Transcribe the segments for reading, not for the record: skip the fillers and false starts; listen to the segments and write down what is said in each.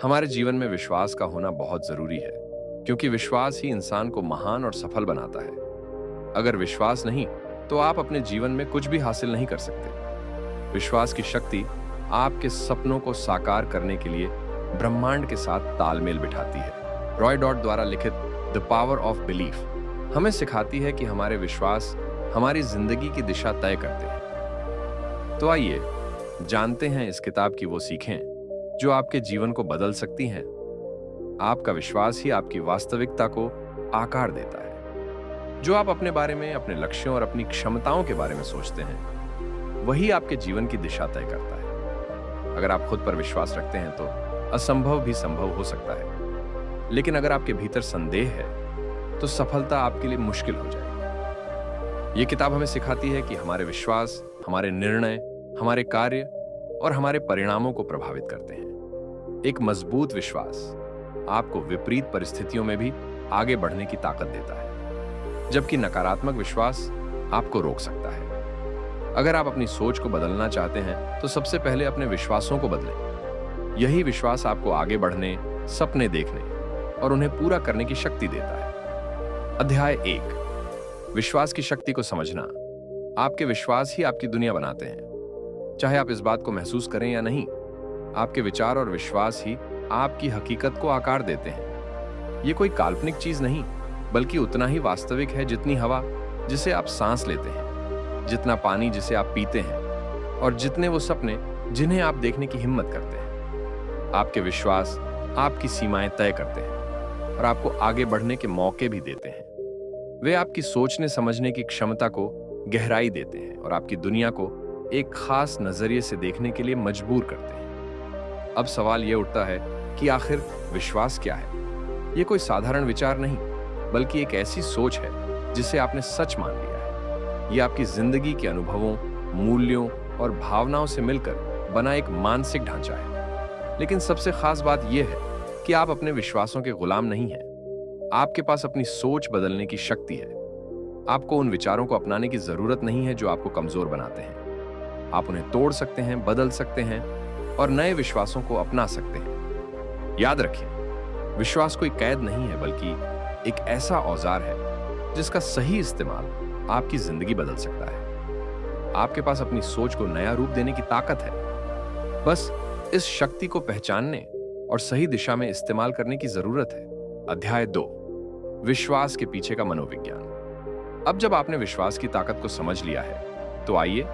हमारे जीवन में विश्वास का होना बहुत जरूरी है, क्योंकि विश्वास ही इंसान को महान और सफल बनाता है। अगर विश्वास नहीं, तो आप अपने जीवन में कुछ भी हासिल नहीं कर सकते। विश्वास की शक्ति आपके सपनों को साकार करने के लिए ब्रह्मांड के साथ तालमेल बिठाती है। रॉय डॉट द्वारा लिखित द पावर ऑफ बिलीफ हमें सिखाती है कि हमारे विश्वास हमारी जिंदगी की दिशा तय करते हैं। तो आइए जानते हैं इस किताब की वो सीखें जो आपके जीवन को बदल सकती हैं। आपका विश्वास ही आपकी वास्तविकता को आकार देता है। जो आप अपने बारे में, अपने लक्ष्यों और अपनी क्षमताओं के बारे में सोचते हैं, वही आपके जीवन की दिशा तय करता है। अगर आप खुद पर विश्वास रखते हैं तो असंभव भी संभव हो सकता है, लेकिन अगर आपके भीतर संदेह है तो सफलता आपके लिए मुश्किल हो जाएगी। यह किताब हमें सिखाती है कि हमारे विश्वास हमारे निर्णय, हमारे कार्य और हमारे परिणामों को प्रभावित करते हैं। एक मजबूत विश्वास आपको विपरीत परिस्थितियों में भी आगे बढ़ने की ताकत देता है, जबकि नकारात्मक विश्वास आपको रोक सकता है। अगर आप अपनी सोच को बदलना चाहते हैं तो सबसे पहले अपने विश्वासों को बदलें। यही विश्वास आपको आगे बढ़ने, सपने देखने और उन्हें पूरा करने की शक्ति देता है। अध्याय 1, विश्वास की शक्ति को समझना। आपके विश्वास ही आपकी दुनिया बनाते हैं। चाहे आप इस बात को महसूस करें या नहीं, आपके विचार और विश्वास ही आपकी हकीकत को आकार देते हैं। ये कोई काल्पनिक चीज नहीं, बल्कि उतना ही वास्तविक है जितनी हवा जिसे आप सांस लेते हैं, जितना पानी जिसे आप पीते हैं और जितने वो सपने जिन्हें आप देखने की हिम्मत करते हैं। आपके विश्वास आपकी सीमाएं तय करते हैं और आपको आगे बढ़ने के मौके भी देते हैं। वे आपकी सोचने समझने की क्षमता को गहराई देते हैं और आपकी दुनिया को एक खास नजरिए से देखने के लिए मजबूर करते हैं। अब सवाल यह उठता है कि आखिर विश्वास क्या है? यह कोई साधारण विचार नहीं, बल्कि एक ऐसी सोच है जिसे आपने सच मान लिया है। यह आपकी जिंदगी के अनुभवों, मूल्यों और भावनाओं से मिलकर बना एक मानसिक ढांचा है। लेकिन सबसे खास बात यह है कि आप अपने विश्वासों के गुलाम नहीं हैं। आपके पास अपनी सोच बदलने की शक्ति है। आपको उन विचारों को अपनाने की जरूरत नहीं है जो आपको कमजोर बनाते हैं। आप उन्हें तोड़ सकते हैं, बदल सकते हैं और नए विश्वासों को अपना सकते हैं। याद रखिए, विश्वास कोई कैद नहीं है, बल्कि एक ऐसा औजार है जिसका सही इस्तेमाल आपकी जिंदगी बदल सकता है। आपके पास अपनी सोच को नया रूप देने की ताकत है। बस इस शक्ति को पहचानने और सही दिशा में इस्तेमाल करने की जरूरत है। अध्याय 2, विश्वास के पीछे का मनोविज्ञान। अब जब आपने विश्वास की ताकत को समझ लिया है, तो आइए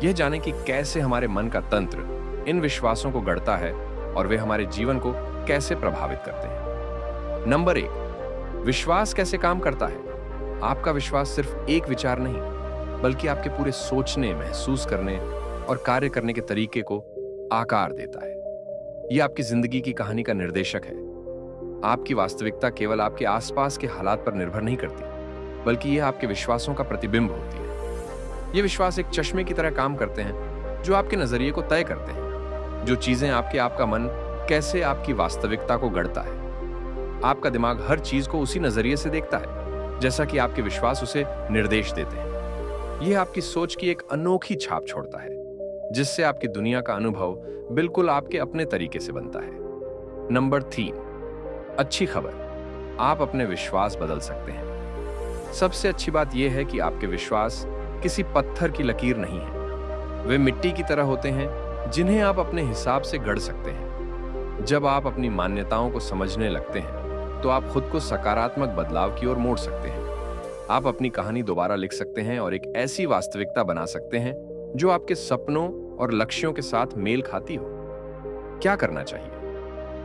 यह जाने कि कैसे हमारे मन का तंत्र इन विश्वासों को गढ़ता है और वे हमारे जीवन को कैसे प्रभावित करते हैं। नंबर 1, विश्वास कैसे काम करता है। आपका विश्वास सिर्फ एक विचार नहीं, बल्कि आपके पूरे सोचने, महसूस करने और कार्य करने के तरीके को आकार देता है। यह आपकी जिंदगी की कहानी का निर्देशक है। आपकी वास्तविकता केवल आपके आसपास के हालात पर निर्भर नहीं करती, बल्कि यह आपके विश्वासों का प्रतिबिंब होती है। ये विश्वास एक चश्मे की तरह काम करते हैं जो आपके नजरिए को तय करते हैं। जो चीजें आपका मन कैसे आपकी वास्तविकता को गढ़ता है। आपका दिमाग हर चीज को उसी नजरिए से देखता है जैसा कि आपके विश्वास उसे निर्देश देते हैं। यह आपकी सोच की एक अनोखी छाप छोड़ता है, जिससे आपकी दुनिया का अनुभव बिल्कुल आपके अपने तरीके से बनता है। नंबर 3, अच्छी खबर, आप अपने विश्वास बदल सकते हैं। सबसे अच्छी बात यह है कि आपके विश्वास किसी पत्थर की लकीर नहीं है। वे मिट्टी की तरह होते हैं जिन्हें आप अपने हिसाब से गढ़ सकते हैं। जब आप अपनी मान्यताओं को समझने लगते हैं, तो आप खुद को सकारात्मक बदलाव की ओर मोड़ सकते हैं। आप अपनी कहानी दोबारा लिख सकते हैं और एक ऐसी वास्तविकता बना सकते हैं जो आपके सपनों और लक्ष्यों के साथ मेल खाती हो। क्या करना चाहिए?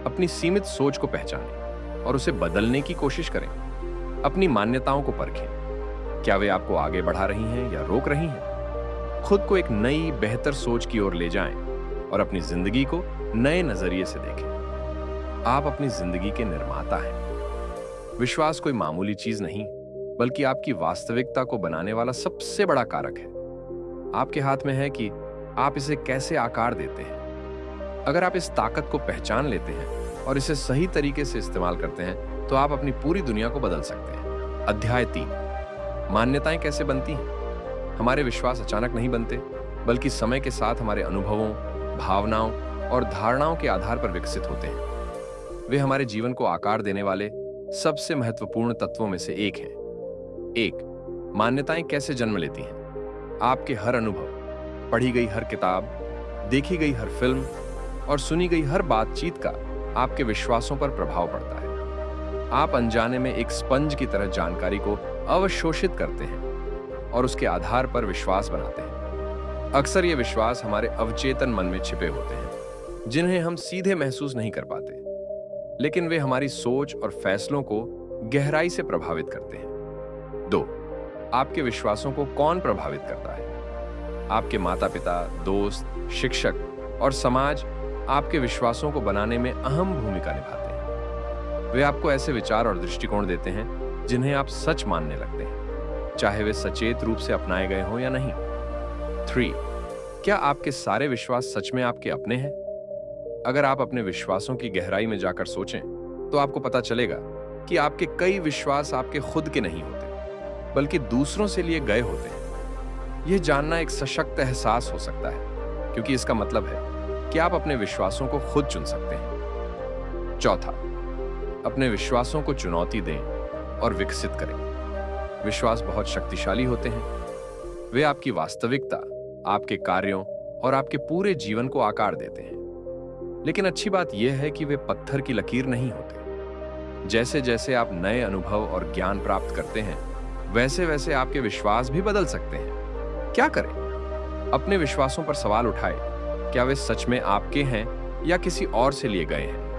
अपनी सीमित सोच को पहचानें और उसे बदलने की कोशिश करें। अपनी मान्यताओं को परखें। क्या वे आपको आगे बढ़ा रही हैं या रोक रही हैं? खुद को एक नई, बेहतर सोच की ओर ले जाएं और अपनी जिंदगी को नए नजरिए से देखें। आप अपनी जिंदगी के निर्माता हैं। विश्वास कोई मामूली चीज नहीं, बल्कि आपकी वास्तविकता को बनाने वाला सबसे बड़ा कारक है। आपके हाथ में है कि आप इसे कैसे आकार देते हैं। अगर आप इस ताकत को पहचान लेते हैं और इसे सही तरीके से इस्तेमाल करते हैं, तो आप अपनी पूरी दुनिया को बदल सकते हैं। अध्याय 3, मान्यताएं कैसे बनती हैं। हमारे विश्वास अचानक नहीं बनते, बल्कि समय के साथ हमारे अनुभवों, भावनाओं और धारणाओं के आधार पर विकसित होते हैं। वे हमारे जीवन को आकार देने वाले सबसे महत्वपूर्ण तत्वों में से एक हैं। एक, मान्यताएं कैसे जन्म लेती हैं? आपके हर अनुभव, पढ़ी गई हर किताब, देखी गई हर फिल्म और सुनी गई हर बातचीत का आपके विश्वासों पर प्रभाव पड़ता है। आप अनजाने में एक स्पंज की तरह जानकारी को अवशोषित करते हैं और उसके आधार पर विश्वास बनाते हैं। अक्सर ये विश्वास हमारे अवचेतन मन में छिपे होते हैं, जिन्हें हम सीधे महसूस नहीं कर पाते, लेकिन वे हमारी सोच और फैसलों को गहराई से प्रभावित करते हैं। 2, आपके विश्वासों को कौन प्रभावित करता है? आपके माता-पिता, दोस्त, शिक्षक और समाज आपके विश्वासों को बनाने में अहम भूमिका निभाते हैं। वे आपको ऐसे विचार और दृष्टिकोण देते हैं जिन्हें आप सच मानने लगते हैं, चाहे वे सचेत रूप से अपनाए गए हों या नहीं। 3, क्या आपके सारे विश्वास सच में आपके अपने हैं? अगर आप अपने विश्वासों की गहराई में जाकर सोचें, तो आपको पता चलेगा कि आपके कई विश्वास आपके खुद के नहीं होते, बल्कि दूसरों से लिए गए होते हैं। यह जानना एक सशक्त एहसास हो सकता है, क्योंकि इसका मतलब है कि आप अपने विश्वासों को खुद चुन सकते हैं। 4, अपने विश्वासों को चुनौती दें और विकसित करें। विश्वास बहुत शक्तिशाली होते हैं। वे आपकी वास्तविकता, आपके कार्यों और आपके पूरे जीवन को आकार देते हैं। लेकिन अच्छी बात यह है कि वे पत्थर की लकीर नहीं होते। जैसे जैसे आप नए अनुभव और ज्ञान प्राप्त करते हैं, वैसे वैसे आपके विश्वास भी बदल सकते हैं। क्या करें? अपने विश्वासों पर सवाल उठाएं। क्या वे सच में आपके हैं या किसी और से लिए गए हैं?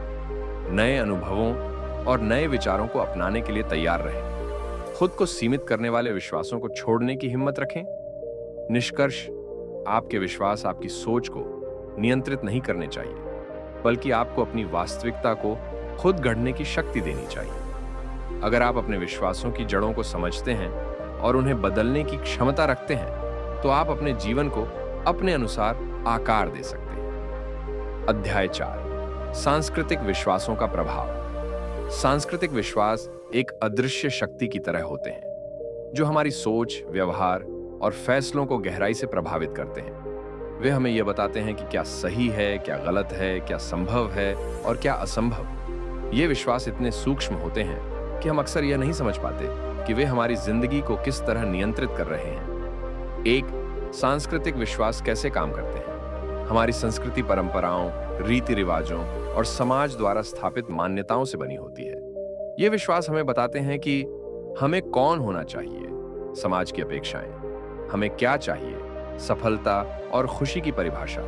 नए अनुभवों और नए विचारों को अपनाने के लिए तैयार रहें। खुद को सीमित करने वाले विश्वासों को छोड़ने की हिम्मत रखें। निष्कर्ष, आपके विश्वास आपकी सोच को नियंत्रित नहीं करने चाहिए, बल्कि आपको अपनी वास्तविकता को खुद गढ़ने की शक्ति देनी चाहिए। अगर आप अपने विश्वासों की जड़ों को समझते हैं और उन्हें बदलने की क्षमता रखते हैं, तो आप अपने जीवन को अपने अनुसार आकार दे सकते हैं। अध्याय 4, सांस्कृतिक विश्वासों का प्रभाव। सांस्कृतिक विश्वास एक अदृश्य शक्ति की तरह होते हैं, जो हमारी सोच, व्यवहार और फैसलों को गहराई से प्रभावित करते हैं। वे हमें यह बताते हैं कि क्या सही है, क्या गलत है, क्या संभव है और क्या असंभव। ये विश्वास इतने सूक्ष्म होते हैं कि हम अक्सर यह नहीं समझ पाते कि वे हमारी जिंदगी को किस तरह नियंत्रित कर रहे हैं। एक, सांस्कृतिक विश्वास कैसे काम करते हैं? हमारी संस्कृति परंपराओं, रीति रिवाजों और समाज द्वारा स्थापित मान्यताओं से बनी होती है। ये विश्वास हमें बताते हैं कि हमें कौन होना चाहिए, समाज की अपेक्षाएं, हमें क्या चाहिए, सफलता और खुशी की परिभाषा,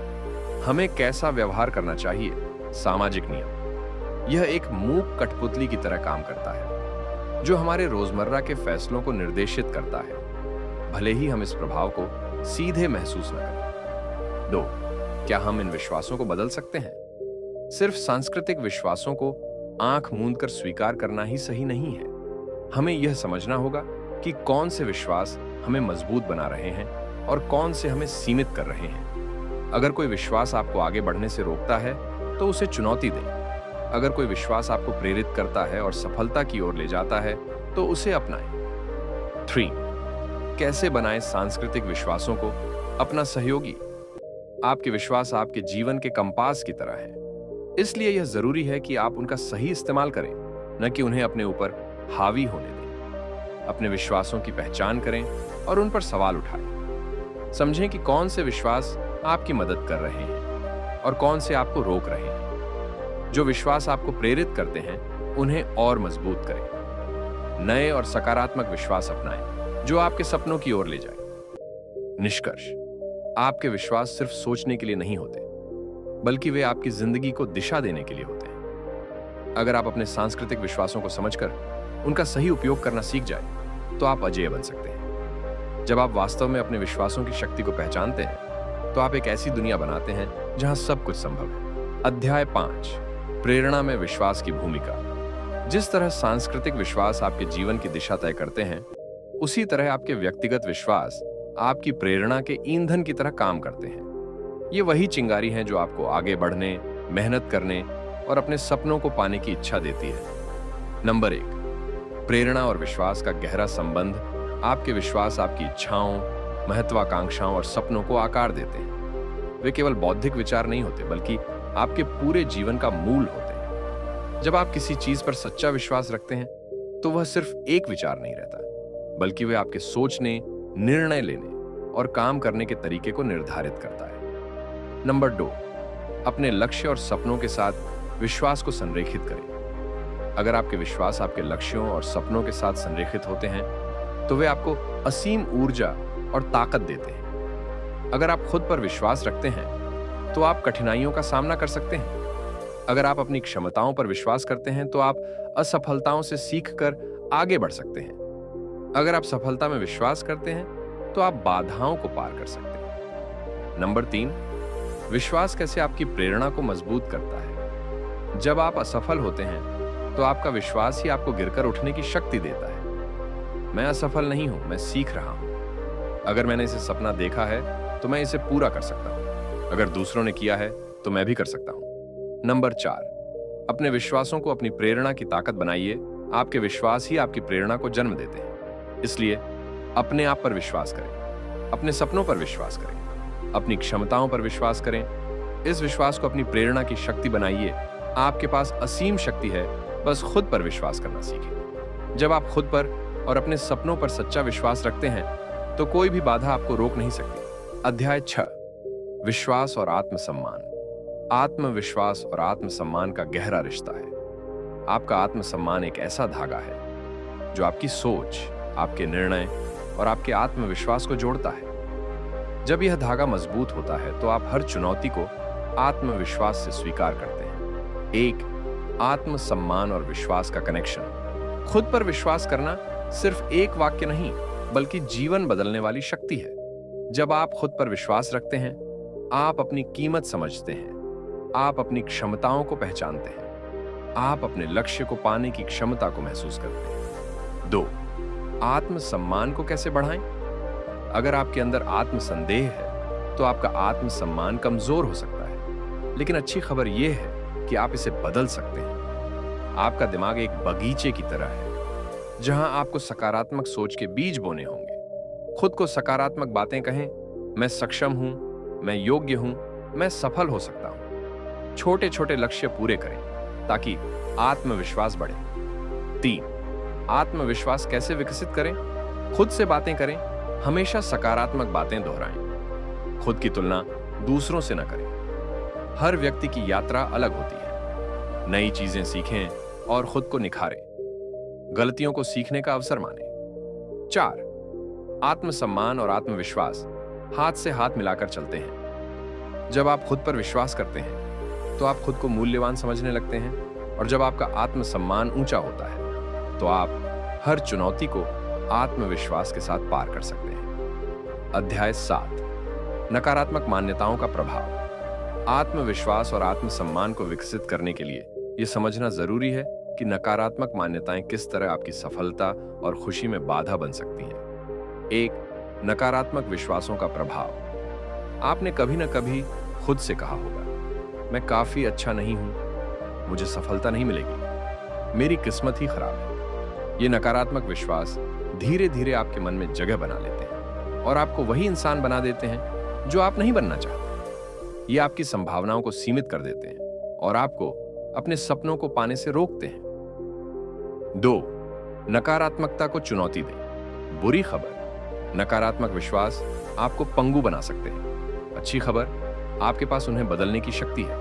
हमें कैसा व्यवहार करना चाहिए, सामाजिक नियम। यह एक मूक कठपुतली की तरह काम करता है, जो हमारे रोजमर्रा के फैसलों को निर्देशित करता है, भले ही हम इस प्रभाव को सीधे महसूस न करें। 2, क्या हम इन विश्वासों को बदल सकते हैं? सिर्फ सांस्कृतिक विश्वासों को आंख मूंद कर स्वीकार करना ही सही नहीं है। हमें यह समझना होगा कि कौन से विश्वास हमें मजबूत बना रहे हैं और कौन से हमें सीमित कर रहे हैं। अगर कोई विश्वास आपको आगे बढ़ने से रोकता है, तो उसे चुनौती दें। अगर कोई विश्वास आपको प्रेरित करता है और सफलता की ओर ले जाता है, तो उसे अपनाएं। 3, कैसे बनाएं सांस्कृतिक विश्वासों को अपना सहयोगी? आपके विश्वास आपके जीवन के कंपास की तरह है, इसलिए यह जरूरी है कि आप उनका सही इस्तेमाल करें, न कि उन्हें अपने ऊपर हावी होने दें। अपने विश्वासों की पहचान करें और उन पर सवाल उठाएं। समझें कि कौन से विश्वास आपकी मदद कर रहे हैं और कौन से आपको रोक रहे हैं। जो विश्वास आपको प्रेरित करते हैं, उन्हें और मजबूत करें। नए और सकारात्मक विश्वास अपनाएं, जो आपके सपनों की ओर ले जाए। निष्कर्ष, आपके विश्वास सिर्फ सोचने के लिए नहीं होते, बल्कि वे आपकी जिंदगी को दिशा देने के लिए होते हैं। अगर आप अपने सांस्कृतिक विश्वासों को समझकर उनका सही उपयोग करना सीख जाए, तो आप अजेय बन सकते हैं। जब आप वास्तव में अपने विश्वासों की शक्ति को पहचानते हैं, तो आप एक ऐसी दुनिया बनाते हैं जहां सब कुछ संभव है। अध्याय 5, प्रेरणा में विश्वास की भूमिका। जिस तरह सांस्कृतिक विश्वास आपके जीवन की दिशा तय करते हैं, उसी तरह आपके व्यक्तिगत विश्वास आपकी प्रेरणा के ईंधन की तरह काम करते हैं। ये वही चिंगारी हैं जो आपको आगे बढ़ने, मेहनत करने और अपने सपनों को पाने की इच्छा देती है। नंबर 1, प्रेरणा और विश्वास का गहरा संबंध। आपके विश्वास आपकी इच्छाओं, महत्वाकांक्षाओं और सपनों को आकार देते हैं। वे केवल बौद्धिक विचार नहीं होते, बल्कि आपके पूरे जीवन का मूल होते हैं। जब आप किसी चीज पर सच्चा विश्वास रखते हैं तो वह सिर्फ एक विचार नहीं रहता, बल्कि वह आपके सोचने, निर्णय लेने और काम करने के तरीके को निर्धारित करता है। नंबर 2, अपने लक्ष्य और सपनों के साथ विश्वास को संरेखित करें। अगर आपके विश्वास आपके लक्ष्यों और सपनों के साथ संरेखित होते हैं तो वे आपको असीम ऊर्जा और ताकत देते हैं। अगर आप खुद पर विश्वास रखते हैं तो आप कठिनाइयों का सामना कर सकते हैं। अगर आप अपनी क्षमताओं पर विश्वास करते हैं तो आप असफलताओं से सीखकर आगे बढ़ सकते हैं। अगर आप सफलता में विश्वास करते हैं तो आप बाधाओं को पार कर सकते हैं। नंबर 3, विश्वास कैसे आपकी प्रेरणा को मजबूत करता है। जब आप असफल होते हैं तो आपका विश्वास ही आपको गिरकर उठने की शक्ति देता है। मैं असफल नहीं हूं, मैं सीख रहा हूं। अगर मैंने इसे सपना देखा है तो मैं इसे पूरा कर सकता हूं। अगर दूसरों ने किया है तो मैं भी कर सकता हूं। नंबर 4, अपने विश्वासों को अपनी प्रेरणा की ताकत बनाइए। आपके विश्वास ही आपकी प्रेरणा को जन्म देते हैं। इसलिए अपने आप पर विश्वास करें, अपने सपनों पर विश्वास करें, अपनी क्षमताओं पर विश्वास करें। इस विश्वास को अपनी प्रेरणा की शक्ति बनाइए। आपके पास असीम शक्ति है, बस खुद पर विश्वास करना सीखें। जब आप खुद पर और अपने सपनों पर सच्चा विश्वास रखते हैं तो कोई भी बाधा आपको रोक नहीं सकती। अध्याय 6, विश्वास और आत्मसम्मान। आत्मविश्वास और आत्मसम्मान का गहरा रिश्ता है। आपका आत्मसम्मान एक ऐसा धागा है जो आपकी सोच, आपके निर्णय और आपके आत्मविश्वास को जोड़ता है। जब यह धागा मजबूत होता है तो आप हर चुनौती को आत्मविश्वास से स्वीकार करते हैं। एक आत्मसम्मान और विश्वास का कनेक्शन। खुद पर विश्वास करना सिर्फ एक वाक्य नहीं, बल्कि जीवन बदलने वाली शक्ति है। जब आप खुद पर विश्वास रखते हैं, आप अपनी कीमत समझते हैं, आप अपनी क्षमताओं को पहचानते हैं, आप अपने लक्ष्य को पाने की क्षमता को महसूस करते हैं। 2, आत्मसम्मान को कैसे बढ़ाएं? अगर आपके अंदर आत्मसंदेह है तो आपका आत्मसम्मान कमजोर हो सकता है, लेकिन अच्छी खबर यह है कि आप इसे बदल सकते हैं। आपका दिमाग एक बगीचे की तरह है जहां आपको सकारात्मक सोच के बीज बोने होंगे। खुद को सकारात्मक बातें कहें, मैं सक्षम हूं, मैं योग्य हूं, मैं सफल हो सकता हूं। छोटे छोटे लक्ष्य पूरे करें ताकि आत्मविश्वास बढ़े। 3, आत्मविश्वास कैसे विकसित करें? खुद से बातें करें, हमेशा सकारात्मक बातें दोहराएं। खुद की तुलना दूसरों से न करें। हर व्यक्ति की यात्रा अलग होती है। नई चीजें सीखें और खुद को निखारें। गलतियों को सीखने का अवसर मानें। 4, आत्मसम्मान और आत्मविश्वास हाथ से हाथ मिलाकर चलते हैं। जब आप खुद पर विश्वास करते हैं तो आप खुद को मूल्यवान समझने लगते हैं, और जब आपका आत्मसम्मान ऊंचा होता है तो आप हर चुनौती को आत्मविश्वास के साथ पार कर सकते हैं। अध्याय 7, नकारात्मक मान्यताओं का प्रभाव। आत्मविश्वास और आत्मसम्मान को विकसित करने के लिए यह समझना जरूरी है कि नकारात्मक मान्यताएं किस तरह आपकी सफलता और खुशी में बाधा बन सकती हैं। 1, नकारात्मक विश्वासों का प्रभाव। आपने कभी न कभी खुद से कहा होगा, मैं काफी अच्छा नहीं हूं, मुझे सफलता नहीं मिलेगी, मेरी किस्मत ही खराब है। ये नकारात्मक विश्वास धीरे धीरे आपके मन में जगह बना लेते हैं और आपको वही इंसान बना देते हैं जो आप नहीं बनना चाहते। ये आपकी संभावनाओं को सीमित कर देते हैं और आपको अपने सपनों को पाने से रोकते हैं। 2, नकारात्मकता को चुनौती दें। बुरी खबर, नकारात्मक विश्वास आपको पंगु बना सकते हैं। अच्छी खबर, आपके पास उन्हें बदलने की शक्ति है।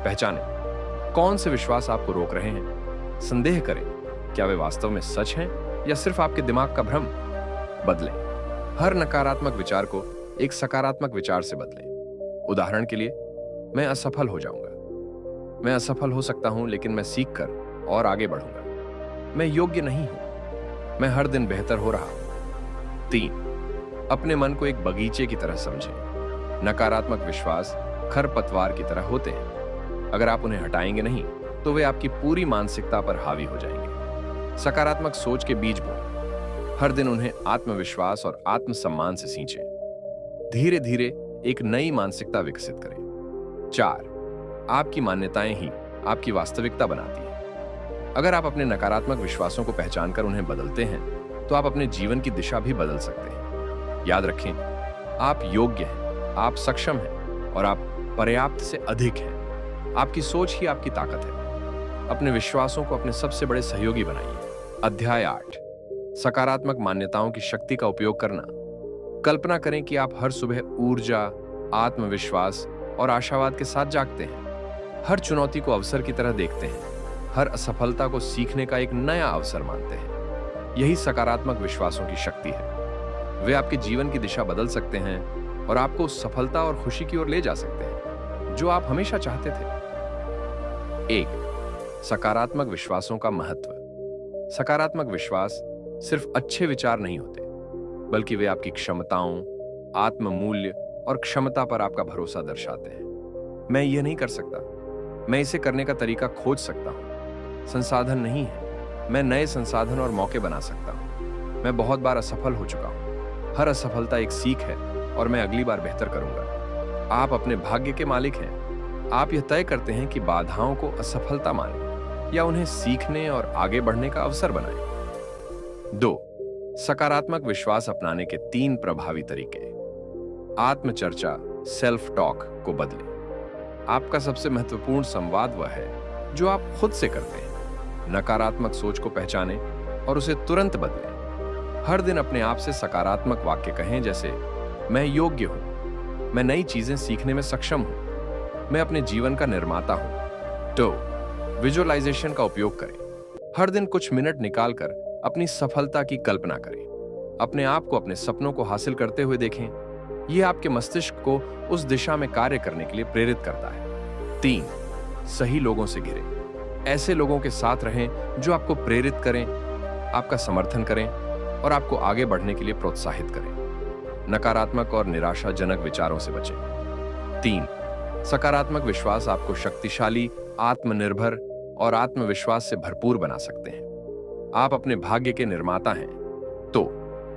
पहचानें कौन से विश्वास आपको रोक रहे हैं। संदेह करें, क्या वे वास्तव में सच हैं या सिर्फ आपके दिमाग का भ्रम। बदलें, हर नकारात्मक विचार को एक सकारात्मक विचार से बदलें। उदाहरण के लिए, मैं असफल हो जाऊंगा, मैं असफल हो सकता हूं, लेकिन मैं सीखकर और आगे बढ़ूंगा। मैं योग्य नहीं हूं, मैं हर दिन बेहतर हो रहा हूं। 3, अपने मन को एक बगीचे की तरह समझें। नकारात्मक विश्वास खरपतवार की तरह होते हैं। अगर आप उन्हें हटाएंगे नहीं तो वे आपकी पूरी मानसिकता पर हावी हो जाएंगे। सकारात्मक सोच के बीज बोएं। हर दिन उन्हें आत्मविश्वास और आत्मसम्मान से सींचें। धीरे धीरे एक नई मानसिकता विकसित करें। 4, आपकी मान्यताएं ही आपकी वास्तविकता बनाती हैं। अगर आप अपने नकारात्मक विश्वासों को पहचानकर उन्हें बदलते हैं तो आप अपने जीवन की दिशा भी बदल सकते हैं। याद रखें, आप योग्य हैं, आप सक्षम हैं और आप पर्याप्त से अधिक हैं। आपकी सोच ही आपकी ताकत है। अपने विश्वासों को अपने सबसे बड़े सहयोगी बनाइए। अध्याय 8, सकारात्मक मान्यताओं की शक्ति का उपयोग करना। कल्पना करें कि आप हर सुबह ऊर्जा, आत्मविश्वास और आशावाद के साथ जागते हैं। हर चुनौती को अवसर की तरह देखते हैं। हर असफलता को सीखने का एक नया अवसर मानते हैं। यही सकारात्मक विश्वासों की शक्ति है। वे आपके जीवन की दिशा बदल सकते हैं और आपको उस सफलता और खुशी की ओर ले जा सकते हैं जो आप हमेशा चाहते थे। 1. सकारात्मक विश्वासों का महत्व। सकारात्मक विश्वास सिर्फ अच्छे विचार नहीं होते, बल्कि वे आपकी क्षमताओं, आत्म मूल्य और क्षमता पर आपका भरोसा दर्शाते हैं। मैं यह नहीं कर सकता, मैं इसे करने का तरीका खोज सकता हूं। संसाधन नहीं है, मैं नए संसाधन और मौके बना सकता हूं। मैं बहुत बार असफल हो चुका हूं। हर असफलता एक सीख है और मैं अगली बार बेहतर करूंगा। आप अपने भाग्य के मालिक हैं। आप यह तय करते हैं कि बाधाओं को असफलता मानें या उन्हें सीखने और आगे बढ़ने का अवसर बनाएं। 2. सकारात्मक विश्वास अपनाने के 3 प्रभावी तरीके। आत्मचर्चा, सेल्फ टॉक को बदलें। आपका सबसे महत्वपूर्ण संवाद वह है जो आप खुद से करते हैं। नकारात्मक सोच को पहचानें और उसे तुरंत बदलें। हर दिन अपने आप से सकारात्मक वाक्य कहें, जैसे मैं योग्य हूं, मैं नई चीजें सीखने में सक्षम हूं, मैं अपने जीवन का निर्माता हूं। 2. विजुअलाइजेशन का उपयोग करें। हर दिन कुछ मिनट निकालकर अपनी सफलता की कल्पना करें। अपने आप को अपने सपनों को हासिल करते हुए देखें। यह आपके मस्तिष्क को उस दिशा में कार्य करने के लिए प्रेरित करता है। 3. सही लोगों से घिरें। ऐसे लोगों के साथ रहें जो आपको प्रेरित करें, आपका समर्थन करें और आपको आगे बढ़ने के लिए प्रोत्साहित करें। नकारात्मक और निराशाजनक विचारों से बचें। 3. सकारात्मक विश्वास आपको शक्तिशाली, आत्मनिर्भर और आत्मविश्वास से भरपूर बना सकते हैं। आप अपने भाग्य के निर्माता हैं, तो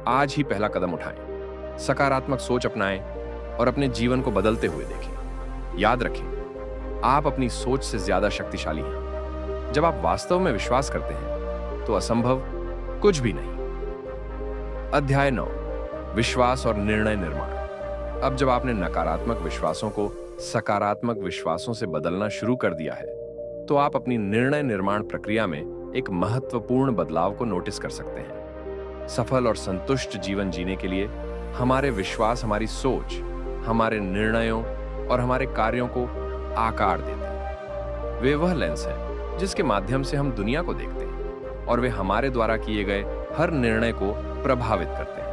आज ही पहला कदम उठाएं। सकारात्मक सोच अपनाएं और अपने जीवन को बदलते हुए देखें। याद रखें, आप अपनी सोच से ज्यादा शक्तिशाली हैं। जब आप वास्तव में विश्वास करते हैं तो असंभव कुछ भी नहीं। अध्याय 9, विश्वास और निर्णय निर्माण। अब जब आपने नकारात्मक विश्वासों को सकारात्मक विश्वासों से बदलना शुरू कर दिया है, तो आप अपनी निर्णय निर्माण प्रक्रिया में एक महत्वपूर्ण बदलाव को नोटिस कर सकते हैं। सफल और संतुष्ट जीवन जीने के लिए हमारे विश्वास हमारी सोच, हमारे निर्णयों और हमारे कार्यों को आकार देते हैं। वे वह लेंस हैं जिसके माध्यम से हम दुनिया को देखते हैं और वे हमारे द्वारा किए गए हर निर्णय को प्रभावित करते हैं।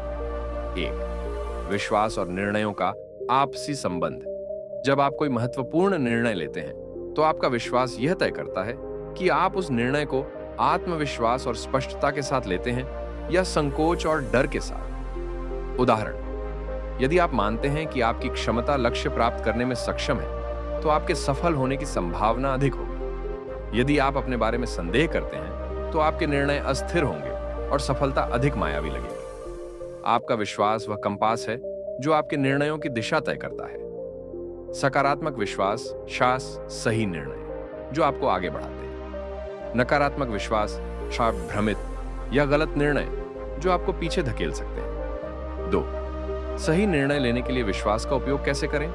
1. विश्वास और निर्णयों का आपसी संबंध। जब आप कोई महत्वपूर्ण निर्णय लेते हैं तो आपका विश्वास यह तय करता है कि आप उस निर्णय को आत्मविश्वास और स्पष्टता के साथ लेते हैं या संकोच और डर के साथ। उदाहरण, यदि आप मानते हैं कि आपकी क्षमता लक्ष्य प्राप्त करने में सक्षम है, तो आपके सफल होने की संभावना अधिक होगी। यदि आप अपने बारे में संदेह करते हैं, तो आपके निर्णय अस्थिर होंगे और सफलता अधिक मायावी लगेगी। आपका विश्वास वह कंपास है जो आपके निर्णयों की दिशा तय करता है। सकारात्मक विश्वास सही निर्णय जो आपको आगे बढ़ाते हैं। नकारात्मक विश्वास भ्रमित या गलत निर्णय जो आपको पीछे धकेल सकते हैं। 2. सही निर्णय लेने के लिए विश्वास का उपयोग कैसे करें?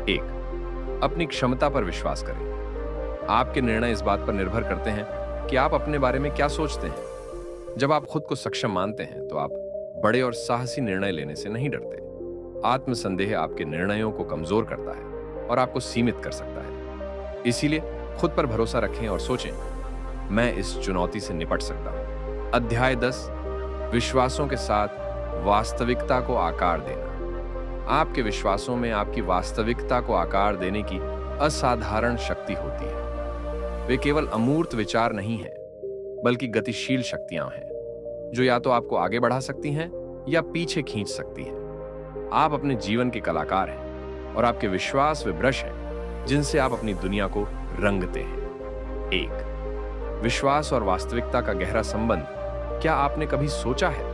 1. अपनी क्षमता पर विश्वास करें। आपके निर्णय इस बात पर निर्भर करते हैं कि आप अपने बारे में क्या सोचते हैं। जब आप खुद को सक्षम मानते हैं तो आप बड़े और साहसी निर्णय लेने से नहीं डरते। आत्मसंदेह आपके निर्णयों को कमजोर करता है और आपको सीमित कर सकता है। इसीलिए खुद पर भरोसा रखें और सोचें, मैं इस चुनौती से निपट सकता हूं। अध्याय 10, विश्वासों के साथ वास्तविकता को आकार देना। आपके विश्वासों में आपकी वास्तविकता को आकार देने की असाधारण शक्ति होती है। वे केवल अमूर्त विचार नहीं हैं, बल्कि गतिशील शक्तियां हैं जो या तो आपको आगे बढ़ा सकती हैं या पीछे खींच सकती हैं। आप अपने जीवन के कलाकार हैं और आपके विश्वास वे ब्रश हैं जिनसे आप अपनी दुनिया को रंगते हैं। 1. विश्वास और वास्तविकता का गहरा संबंध। क्या आपने कभी सोचा है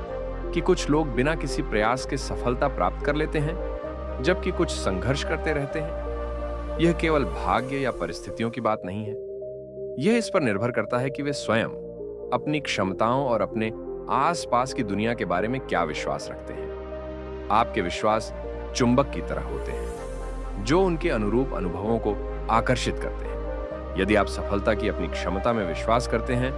कि कुछ लोग बिना किसी प्रयास के सफलता प्राप्त कर लेते हैं, जबकि कुछ संघर्ष करते रहते हैं? यह केवल भाग्य या परिस्थितियों की बात नहीं है। यह इस पर निर्भर करता है कि वे स्वयं अपनी क्षमताओं और अपने आसपास की दुनिया के बारे में क्या विश्वास रखते हैं। आपके विश्वास चुंबक की तरह होते हैं जो उनके अनुरूप अनुभवों को आकर्षित करते हैं। यदि आप सफलता की अपनी क्षमता में विश्वास करते हैं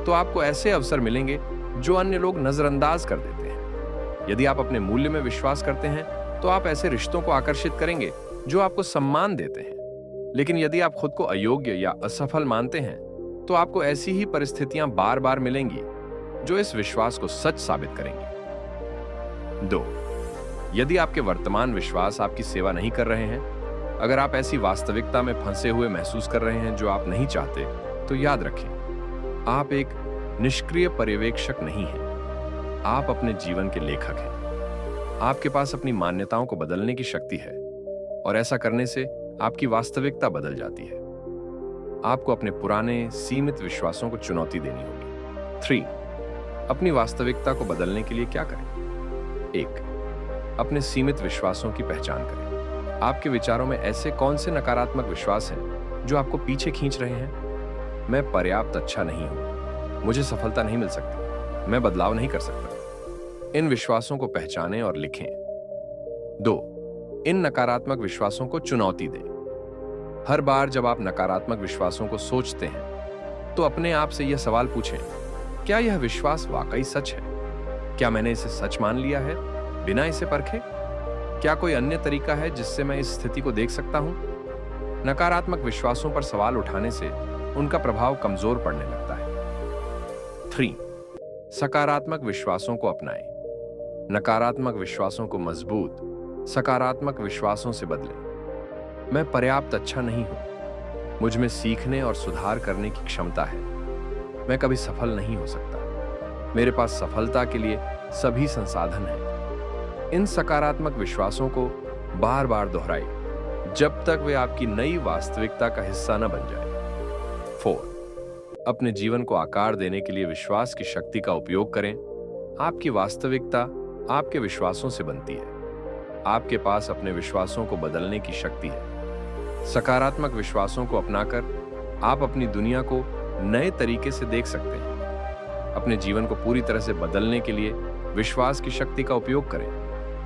तो आपको ऐसे अवसर मिलेंगे जो अन्य लोग नजरअंदाज कर देते हैं। यदि आप अपने मूल्य में विश्वास करते हैं तो आप ऐसे रिश्तों को आकर्षित करेंगे जो आपको सम्मान देते हैं। लेकिन यदि आप खुद को अयोग्य या असफल मानते हैं तो आपको ऐसी ही परिस्थितियां बार बार मिलेंगी जो इस विश्वास को सच साबित करेंगी। 2. यदि आपके वर्तमान विश्वास आपकी सेवा नहीं कर रहे हैं, अगर आप ऐसी वास्तविकता में फंसे हुए महसूस कर रहे हैं जो आप नहीं चाहते, तो याद रखें, आप एक निष्क्रिय पर्यवेक्षक नहीं हैं। आप अपने जीवन के लेखक हैं। आपके पास अपनी मान्यताओं को बदलने की शक्ति है और ऐसा करने से आपकी वास्तविकता बदल जाती है। आपको अपने पुराने सीमित विश्वासों को चुनौती देनी होगी। 3. अपनी वास्तविकता को बदलने के लिए क्या करें? 1. अपने सीमित विश्वासों की पहचान करें। आपके विचारों में ऐसे कौन से नकारात्मक विश्वास हैं जो आपको पीछे खींच रहे हैं? मैं पर्याप्त अच्छा नहीं हूं, मुझे सफलता नहीं मिल सकती, मैं बदलाव नहीं कर सकता। इन विश्वासों को पहचानें और लिखें। 2. इन नकारात्मक विश्वासों को चुनौती दें। हर बार जब आप नकारात्मक विश्वासों को सोचते हैं तो अपने आप से यह सवाल पूछें, क्या यह विश्वास वाकई सच है? क्या मैंने इसे सच मान लिया है बिना इसे परखे? क्या कोई अन्य तरीका है जिससे मैं इस स्थिति को देख सकता हूं? नकारात्मक विश्वासों पर सवाल उठाने से उनका प्रभाव कमजोर पड़ने लगता है। 3. सकारात्मक विश्वासों को अपनाएं। नकारात्मक विश्वासों को मजबूत, सकारात्मक विश्वासों से बदलें। मैं पर्याप्त अच्छा नहीं हूं, मुझ में सीखने और सुधार करने की क्षमता है, मैं कभी सफल नहीं हो सकता, मेरे पास सफलता के लिए सभी संसाधन हैं। इन सकारात्मक विश्वासों को बार बार दोहराएं जब तक वे आपकी नई वास्तविकता का हिस्सा न बन जाए। 4. अपने जीवन को आकार देने के लिए विश्वास की शक्ति का उपयोग करें। आपकी वास्तविकता आपके विश्वासों से बनती है। आपके पास अपने विश्वासों को बदलने की शक्ति है। सकारात्मक विश्वासों को अपनाकर आप अपनी दुनिया को नए तरीके से देख सकते हैं। अपने जीवन को पूरी तरह से बदलने के लिए विश्वास की शक्ति का उपयोग करें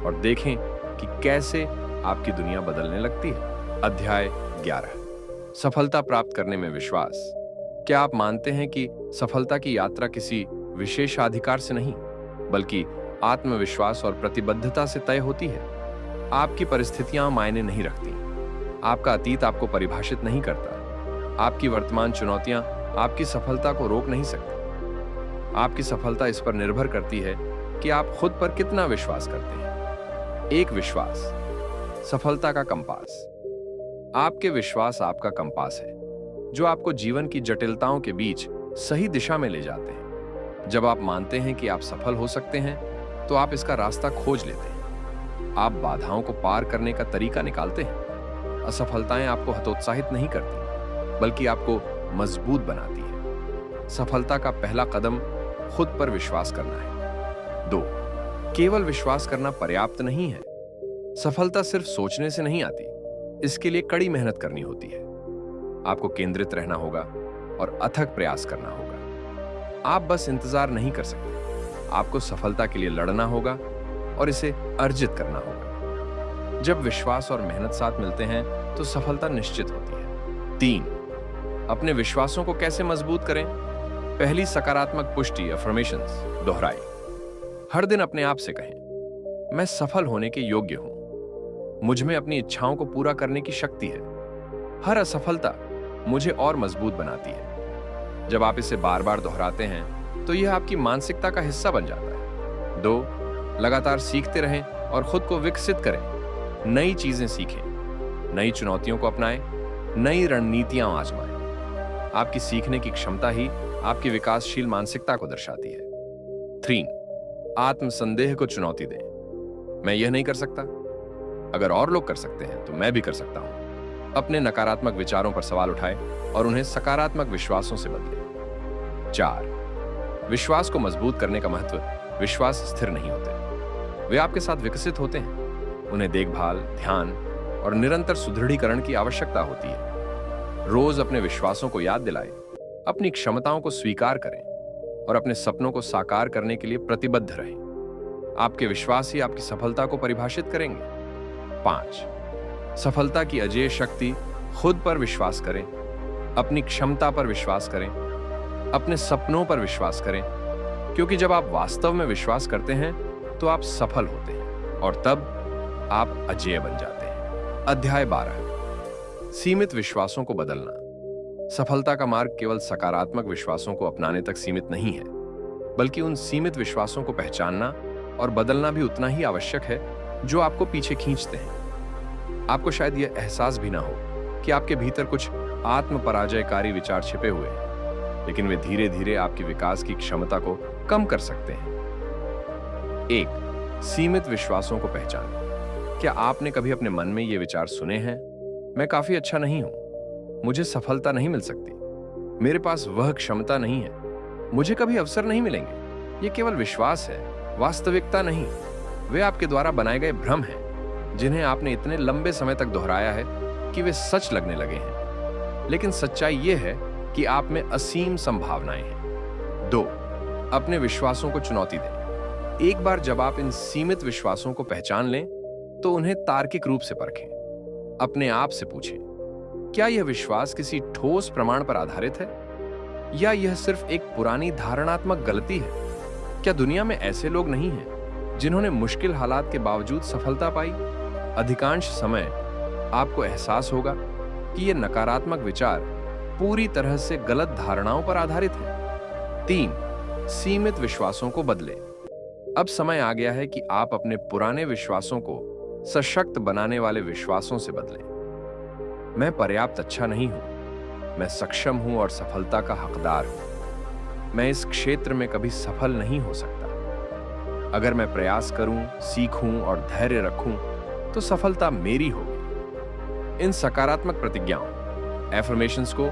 और देखें कि कैसे आपकी दुनिया बदलने लगती है। अध्याय 11। सफलता प्राप्त करने में विश्वास। क्या आप मानते हैं कि सफलता की यात्रा किसी विशेषाधिकार से नहीं, बल्कि आत्मविश्वास और प्रतिबद्धता से तय होती है? आपकी परिस्थितियां मायने नहीं रखती, आपका अतीत आपको परिभाषित नहीं करता, आपकी वर्तमान चुनौतियां आपकी सफलता को रोक नहीं सकती। आपकी सफलता इस पर निर्भर करती है कि आप खुद पर कितना विश्वास करते हैं। एक विश्वास, सफलता का कंपास। आपके विश्वास आपका कंपास है जो आपको जीवन की जटिलताओं के बीच सही दिशा में ले जाते हैं। जब आप मानते हैं कि आप सफल हो सकते हैं तो आप इसका रास्ता खोज लेते हैं। आप बाधाओं को पार करने का तरीका निकालते हैं। असफलताएं आपको हतोत्साहित नहीं करती, बल्कि आपको मजबूत बनाती है। सफलता का पहला कदम खुद पर विश्वास करना है। 2. केवल विश्वास करना पर्याप्त नहीं है। सफलता सिर्फ सोचने से नहीं आती, इसके लिए कड़ी मेहनत करनी होती है। आपको केंद्रित रहना होगा और अथक प्रयास करना होगा। आप बस इंतजार नहीं कर सकते, आपको सफलता के लिए लड़ना होगा और इसे अर्जित करना होगा। जब विश्वास और मेहनत साथ मिलते हैं तो सफलता निश्चित होती है। 3. अपने विश्वासों को कैसे मजबूत करें? पहली सकारात्मक पुष्टि, अफर्मेशंस दोहराएं। हर दिन अपने आप से कहें, मैं सफल होने के योग्य हूं, मुझ में अपनी इच्छाओं को पूरा करने की शक्ति है। हर असफलता मुझे और मजबूत बनाती है। जब आप इसे बार बार दोहराते हैं तो यह आपकी मानसिकता का हिस्सा बन जाता है। 2. लगातार सीखते रहें और खुद को विकसित करें। नई चीजें सीखें, नई चुनौतियों को अपनाएं, नई रणनीतियां आजमाएं। आपकी सीखने की क्षमता ही आपकी विकासशील मानसिकता को दर्शाती है। 3. आत्मसंदेह को चुनौती दें। मैं यह नहीं कर सकता, अगर और लोग कर सकते हैं तो मैं भी कर सकता हूं। अपने नकारात्मक विचारों पर सवाल उठाएं और उन्हें सकारात्मक विश्वासों से बदलें। 4. विश्वास को मजबूत करने का महत्व। विश्वास स्थिर नहीं होते, वे आपके साथ विकसित होते हैं। उन्हें देखभाल, ध्यान और निरंतर सुदृढ़ीकरण की आवश्यकता होती है। रोज अपने विश्वासों को याद दिलाएं, अपनी क्षमताओं को स्वीकार करें और अपने सपनों को साकार करने के लिए प्रतिबद्ध रहें। आपके विश्वास ही आपकी सफलता को परिभाषित करेंगे। 5. सफलता की अजेय शक्ति। खुद पर विश्वास करें। अपनी क्षमता पर विश्वास करें, अपने सपनों पर विश्वास करें, क्योंकि जब आप वास्तव में विश्वास करते हैं तो आप सफल होते हैं और तब आप अजेय बन जाते हैं। अध्याय 12, सीमित विश्वासों को बदलना। सफलता का मार्ग केवल सकारात्मक विश्वासों को अपनाने तक सीमित नहीं है, बल्कि उन सीमित विश्वासों को पहचानना और बदलना भी उतना ही आवश्यक है जो आपको पीछे खींचते हैं। आपको शायद यह एहसास भी ना हो कि आपके भीतर कुछ आत्म पराजयकारी विचार छिपे हुए हैं, लेकिन वे धीरे धीरे आपके विकास की क्षमता को कम कर सकते हैं। 1, सीमित विश्वासों को पहचानें। क्या आपने कभी अपने मन में ये विचार सुने हैं? मैं काफी अच्छा नहीं हूं, मुझे सफलता नहीं मिल सकती, मेरे पास वह क्षमता नहीं है, मुझे कभी अवसर नहीं मिलेंगे। ये केवल विश्वास है, वास्तविकता नहीं। वे आपके द्वारा बनाए गए भ्रम हैं, जिन्हें आपने इतने लंबे समय तक दोहराया है कि वे सच लगने लगे हैं। लेकिन सच्चाई यह है कि आप में असीम संभावनाएं हैं। 2, अपने विश्वासों को चुनौती दें। एक बार जब आप इन सीमित विश्वासों को पहचान लें, तो उन्हें तार्किक रूप से परखें। अपने आप से पूछें, क्या यह विश्वास किसी ठोस प्रमाण पर आधारित है, या यह सिर्फ एक पुरानी धारणात्मक गलती है? क्या दुनिया में ऐसे लोग नहीं हैं जिन्होंने मुश्किल हालात के बावजूद सफलता पाई? अधिकांश समय आपको एहसास होगा कि ये नकारात्मक विचार पूरी तरह से गलत धारणाओं पर आधारित है। 3, सीमित विश्वासों को बदलें। अब समय आ गया है कि आप अपने पुराने विश्वासों को सशक्त बनाने वाले विश्वासों से बदलें। मैं पर्याप्त अच्छा नहीं हूं, मैं सक्षम हूं और सफलता का हकदार हूं। मैं इस क्षेत्र में कभी सफल नहीं हो सकता। अगर मैं प्रयास करूं, सीखूं और धैर्य रखूं, तो सफलता मेरी होगी। इन सकारात्मक प्रतिज्ञाओं, एफर्मेशंस को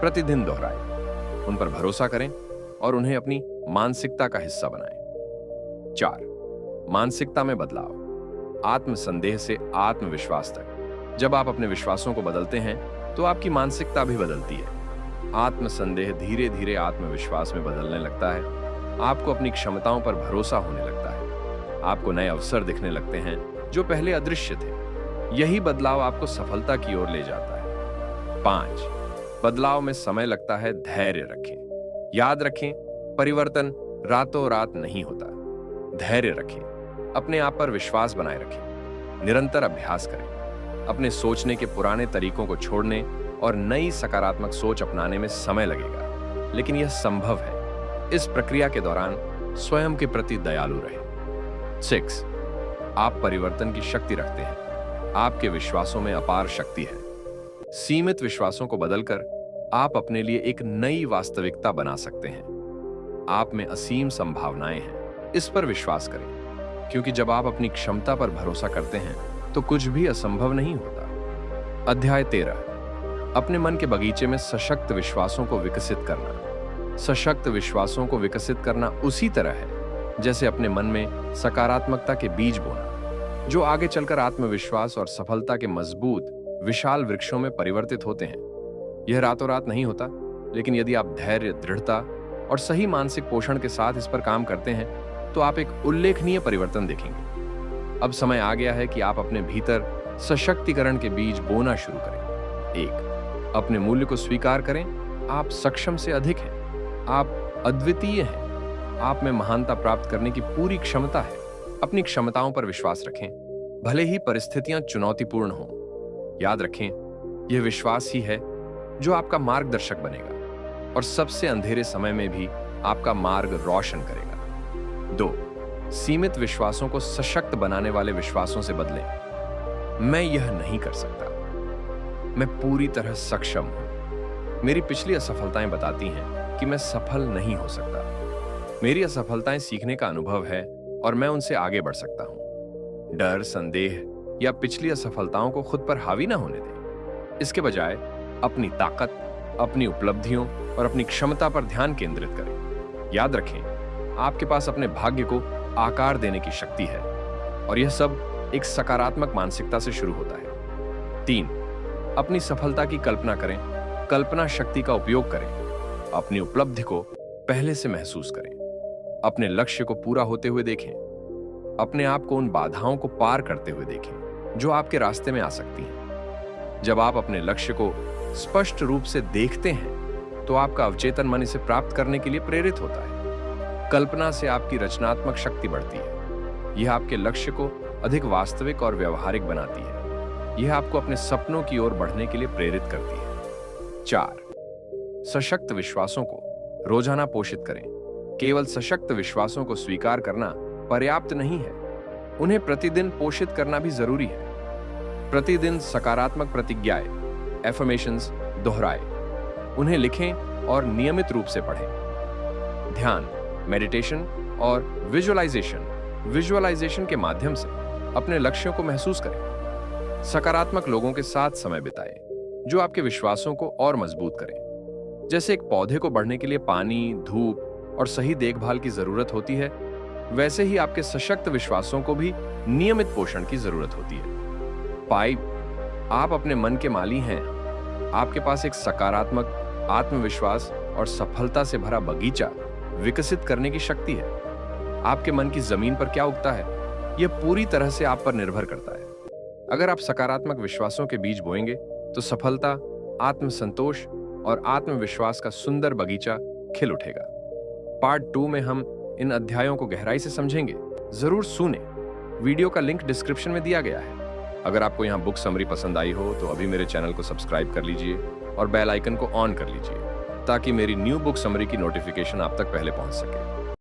प्रतिदिन दोहराएं, उन पर भरोसा करें और उन्हें अपनी मानसिकता का हिस्सा बनाएं। 4, मानसिकता में बदलाव। आत्मसंदेह से आत्मविश्वास तक। जब आप अपने विश्वासों को बदलते हैं, तो आपकी मानसिकता भी बदलती है। आत्मसंदेह धीरे धीरे आत्मविश्वास में बदलने लगता है। आपको अपनी क्षमताओं पर भरोसा होने लगता है। आपको नए अवसर दिखने लगते हैं जो पहले अदृश्य थे। यही बदलाव आपको सफलता की ओर ले जाता है। 5, बदलाव में समय लगता है, धैर्य रखें। याद रखें, परिवर्तन रातों रात नहीं होता। धैर्य रखें, अपने आप पर विश्वास बनाए रखें, निरंतर अभ्यास करें। अपने सोचने के पुराने तरीकों को छोड़ने और नई सकारात्मक सोच अपनाने में समय लगेगा, लेकिन यह संभव है। इस प्रक्रिया के दौरान स्वयं के प्रति दयालु रहें। 6, आप परिवर्तन की शक्ति रखते हैं। आपके विश्वासों में अपार शक्ति है। सीमित विश्वासों को बदलकर आप अपने लिए एक नई वास्तविकता बना सकते हैं। आप में असीम संभावनाएं हैं, इस पर विश्वास करें, क्योंकि जब आप अपनी क्षमता पर भरोसा करते हैं तो कुछ भी असंभव नहीं होता। अध्याय 13, अपने मन के बगीचे में सशक्त विश्वासों को विकसित करना। सशक्त विश्वासों को विकसित करना उसी तरह है जैसे अपने मन में सकारात्मकता के बीज बोना, जो आगे चलकर आत्मविश्वास और सफलता के मजबूत विशाल वृक्षों में परिवर्तित होते हैं। यह रातों रात नहीं होता, लेकिन यदि आप धैर्य, दृढ़ता और सही मानसिक पोषण के साथ इस पर काम करते हैं, तो आप एक उल्लेखनीय परिवर्तन देखेंगे। अब समय आ गया है कि आप अपने भीतर सशक्तिकरण के बीज बोना शुरू करें। 1, अपने मूल्य को स्वीकार करें। आप सक्षम से अधिक हैं। आप अद्वितीय हैं। आप में महानता प्राप्त करने की पूरी क्षमता है। अपनी क्षमताओं पर विश्वास रखें, भले ही परिस्थितियां चुनौतीपूर्ण हों। याद रखें, यह विश्वास ही है जो आपका मार्गदर्शक बनेगा और सबसे अंधेरे समय में भी आपका मार्ग रोशन करेगा। 2, सीमित विश्वासों को सशक्त बनाने वाले विश्वासों से बदलें। मैं यह नहीं कर सकता, मैं पूरी तरह सक्षम हूं। मेरी पिछली असफलताएं बताती हैं कि मैं सफल नहीं हो सकता। मेरी असफलताएं सीखने का अनुभव है और मैं उनसे आगे बढ़ सकता हूं। डर, संदेह या पिछली असफलताओं को खुद पर हावी ना होने दें। इसके बजाय अपनी ताकत, अपनी उपलब्धियों और अपनी क्षमता पर ध्यान केंद्रित करें। याद रखें, आपके पास अपने भाग्य को आकार देने की शक्ति है और यह सब एक सकारात्मक मानसिकता से शुरू होता है। 3, अपनी सफलता की कल्पना करें। कल्पना शक्ति का उपयोग करें। अपनी उपलब्धि को पहले से महसूस करें। अपने लक्ष्य को पूरा होते हुए देखें। अपने आप को उन बाधाओं को पार करते हुए देखें जो आपके रास्ते में आ सकती हैं। जब आप अपने लक्ष्य को स्पष्ट रूप से देखते हैं तो आपका अवचेतन मन इसे प्राप्त करने के लिए प्रेरित होता है। कल्पना से आपकी रचनात्मक शक्ति बढ़ती है। यह आपके लक्ष्य को अधिक वास्तविक और व्यवहारिक बनाती है। यह आपको अपने सपनों की ओर बढ़ने के लिए प्रेरित करती है। 4. सशक्त विश्वासों को रोजाना पोषित करें। केवल सशक्त विश्वासों को स्वीकार करना पर्याप्त नहीं है, उन्हें प्रतिदिन पोषित करना भी जरूरी है। प्रतिदिन सकारात्मक प्रतिज्ञाएं, एफर्मेशंस दोहराएं, उन्हें लिखें और नियमित रूप से पढ़ें। ध्यान, मेडिटेशन और विजुअलाइजेशन के माध्यम से अपने लक्ष्यों को महसूस करें। सकारात्मक लोगों के साथ समय बिताएं जो आपके विश्वासों को और मजबूत करें। जैसे एक पौधे को बढ़ने के लिए पानी, धूप और सही देखभाल की जरूरत होती है, वैसे ही आपके सशक्त विश्वासों को भी नियमित पोषण की जरूरत होती है। 5. आप अपने मन के माली हैं। आपके पास एक सकारात्मक, आत्मविश्वास और सफलता से भरा बगीचा विकसित करने की शक्ति है। आपके मन की जमीन पर क्या उगता है, यह पूरी तरह से आप पर निर्भर करता है। अगर आप सकारात्मक विश्वासों के बीज बोएंगे तो सफलता, आत्मसंतोष और आत्मविश्वास का सुंदर बगीचा खिल उठेगा। पार्ट 2 में हम इन अध्यायों को गहराई से समझेंगे। जरूर सुने। वीडियो का लिंक डिस्क्रिप्शन में दिया गया है। अगर आपको यहाँ बुक समरी पसंद आई हो तो अभी मेरे चैनल को सब्सक्राइब कर लीजिए और बेल आइकन को ऑन कर लीजिए ताकि मेरी न्यू बुक समरी की नोटिफिकेशन आप तक पहले पहुंच सके।